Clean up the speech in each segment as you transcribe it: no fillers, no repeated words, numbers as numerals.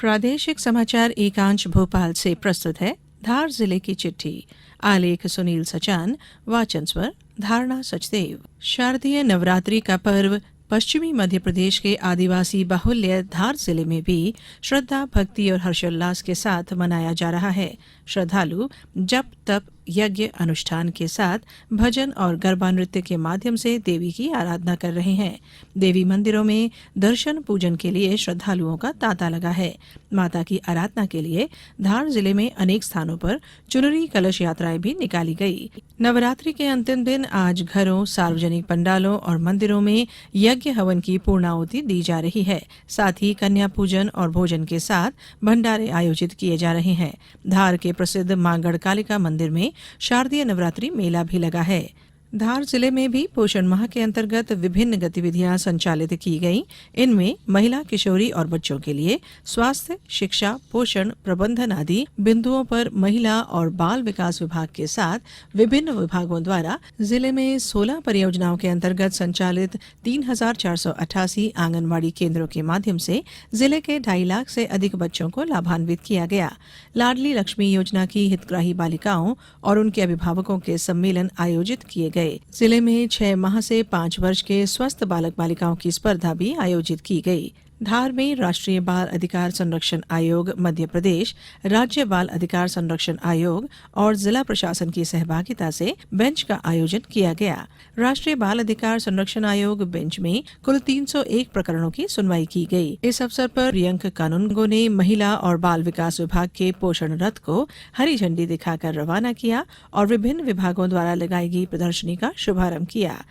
प्रादेशिक समाचार एकांश भोपाल से प्रस्तुत है धार जिले की चिट्ठी। आलेख सुनील सचान, वाचन स्वर धारणा सचदेव। शारदीय नवरात्रि का पर्व पश्चिमी मध्य प्रदेश के आदिवासी बाहुल्य धार जिले में भी श्रद्धा, भक्ति और हर्षोल्लास के साथ मनाया जा रहा है। श्रद्धालु जप, तप, यज्ञ अनुष्ठान के साथ भजन और गरबा नृत्य के माध्यम से देवी की आराधना कर रहे हैं। देवी मंदिरों में दर्शन पूजन के लिए श्रद्धालुओं का तांता लगा है। माता की आराधना के लिए धार जिले में अनेक स्थानों पर चुनरी कलश यात्राएं भी निकाली गई। नवरात्रि के अंतिम दिन आज घरों, सार्वजनिक पंडालों और मंदिरों में यज्ञ हवन की पूर्णाहुति दी जा रही है। साथ ही कन्या पूजन और भोजन के साथ भंडारे आयोजित किए जा रहे हैं। धार के प्रसिद्ध मां गढ़कालिका मंदिर में शारदीय नवरात्रि मेला भी लगा है। धार जिले में भी पोषण माह के अंतर्गत विभिन्न गतिविधियां संचालित की गईं। इनमें महिला, किशोरी और बच्चों के लिए स्वास्थ्य, शिक्षा, पोषण प्रबंधन आदि बिंदुओं पर महिला और बाल विकास विभाग के साथ विभिन्न विभागों द्वारा जिले में 16 परियोजनाओं के अंतर्गत संचालित 3,488 आंगनबाड़ी केंद्रों के माध्यम से जिले के 2.5 लाख से अधिक बच्चों को लाभान्वित किया गया। लाडली लक्ष्मी योजना की हितग्राही बालिकाओं और उनके अभिभावकों के सम्मेलन आयोजित किए गए। जिले में 6 माह से 5 वर्ष के स्वस्थ बालक बालिकाओं की स्पर्धा भी आयोजित की गई। धार में राष्ट्रीय बाल अधिकार संरक्षण आयोग मध्य प्रदेश, राज्य बाल अधिकार संरक्षण आयोग और जिला प्रशासन की सहभागिता से बेंच का आयोजन किया गया। राष्ट्रीय बाल अधिकार संरक्षण आयोग बेंच में कुल 301 प्रकरणों की सुनवाई की गई। इस अवसर पर प्रियंक कानूनगो ने महिला और बाल विकास विभाग के पोषण रथ को हरी झंडी दिखाकर रवाना किया और विभिन्न विभागों द्वारा लगाई गई प्रदर्शनी का शुभारंभ किया।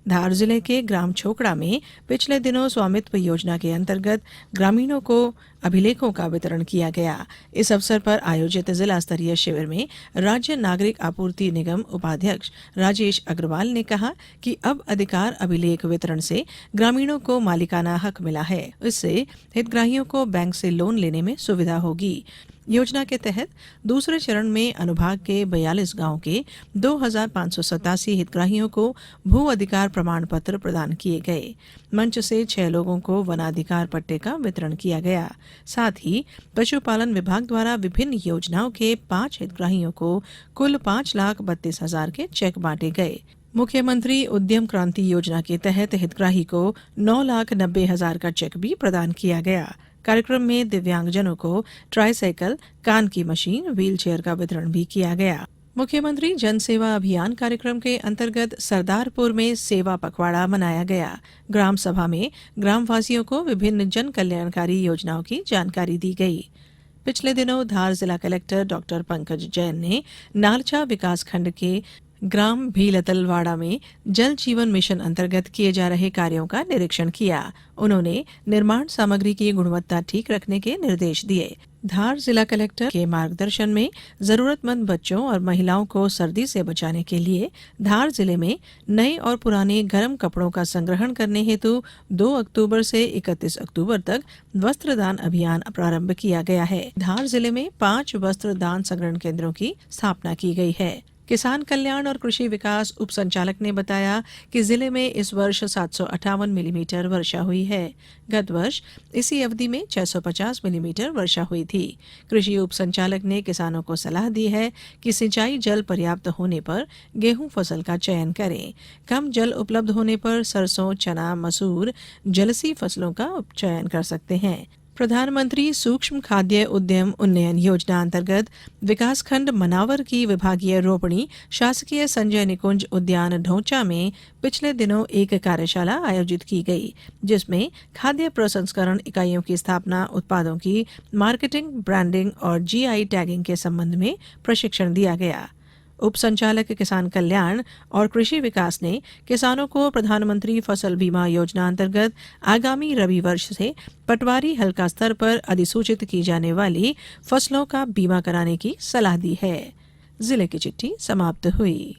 धार जिले के ग्राम छोकड़ा में पिछले दिनों स्वामित्व योजना के अंतर्गत ग्रामीणों को अभिलेखों का वितरण किया गया। इस अवसर पर आयोजित जिला स्तरीय शिविर में राज्य नागरिक आपूर्ति निगम उपाध्यक्ष राजेश अग्रवाल ने कहा कि अब अधिकार अभिलेख वितरण से ग्रामीणों को मालिकाना हक मिला है। इससे हितग्राहियों को बैंक से लोन लेने में सुविधा होगी। योजना के तहत दूसरे चरण में अनुभाग के 42 गांव के 2,587 हितग्राहियों को भू अधिकार प्रमाण पत्र प्रदान किए गए। मंच से 6 लोगों को वनाधिकार पट्टे का वितरण किया गया। साथ ही पशुपालन विभाग द्वारा विभिन्न योजनाओं के 5 हितग्राहियों को कुल 5,32,000 के चेक बांटे गए। मुख्यमंत्री उद्यम क्रांति योजना के तहत हितग्राही को 9,90,000 का चेक भी प्रदान किया गया। कार्यक्रम में दिव्यांगजनों को ट्राईसाइकिल, कान की मशीन, व्हीलचेयर का वितरण भी किया गया। मुख्यमंत्री जन सेवा अभियान कार्यक्रम के अंतर्गत सरदारपुर में सेवा पखवाड़ा मनाया गया। ग्राम सभा में ग्रामवासियों को विभिन्न जन कल्याणकारी योजनाओं की जानकारी दी गई। पिछले दिनों धार जिला कलेक्टर डॉक्टर पंकज जैन ने नालचा विकासखंड के ग्राम भीलतलवाड़ा में जल जीवन मिशन अंतर्गत किए जा रहे कार्यों का निरीक्षण किया। उन्होंने निर्माण सामग्री की गुणवत्ता ठीक रखने के निर्देश दिए। धार जिला कलेक्टर के मार्गदर्शन में जरूरतमंद बच्चों और महिलाओं को सर्दी से बचाने के लिए धार जिले में नए और पुराने गर्म कपड़ों का संग्रहण करने हेतु 2 अक्टूबर से 31 अक्टूबर तक वस्त्र दान अभियान प्रारंभ किया गया है। धार जिले में 5 वस्त्र दान संग्रहण केंद्रों की स्थापना की गई है। किसान कल्याण और कृषि विकास उप संचालक ने बताया कि जिले में इस वर्ष 758 मिलीमीटर वर्षा हुई है। गत वर्ष इसी अवधि में 650 मिलीमीटर वर्षा हुई थी। कृषि उप संचालक ने किसानों को सलाह दी है कि सिंचाई जल पर्याप्त होने पर गेहूं फसल का चयन करें। कम जल उपलब्ध होने पर सरसों, चना, मसूर, जलसी फसलों का चयन कर सकते हैं। प्रधानमंत्री सूक्ष्म खाद्य उद्यम उन्नयन योजना अंतर्गत विकासखंड मनावर की विभागीय रोपणी शासकीय संजय निकुंज उद्यान ढोंचा में पिछले दिनों एक कार्यशाला आयोजित की गई, जिसमें खाद्य प्रसंस्करण इकाइयों की स्थापना, उत्पादों की मार्केटिंग, ब्रांडिंग और जीआई टैगिंग के संबंध में प्रशिक्षण दिया गया। उप संचालक किसान कल्याण और कृषि विकास ने किसानों को प्रधानमंत्री फसल बीमा योजना अंतर्गत आगामी रबी वर्ष से पटवारी हल्का स्तर पर अधिसूचित की जाने वाली फसलों का बीमा कराने की सलाह दी है। जिले की चिट्ठी समाप्त हुई।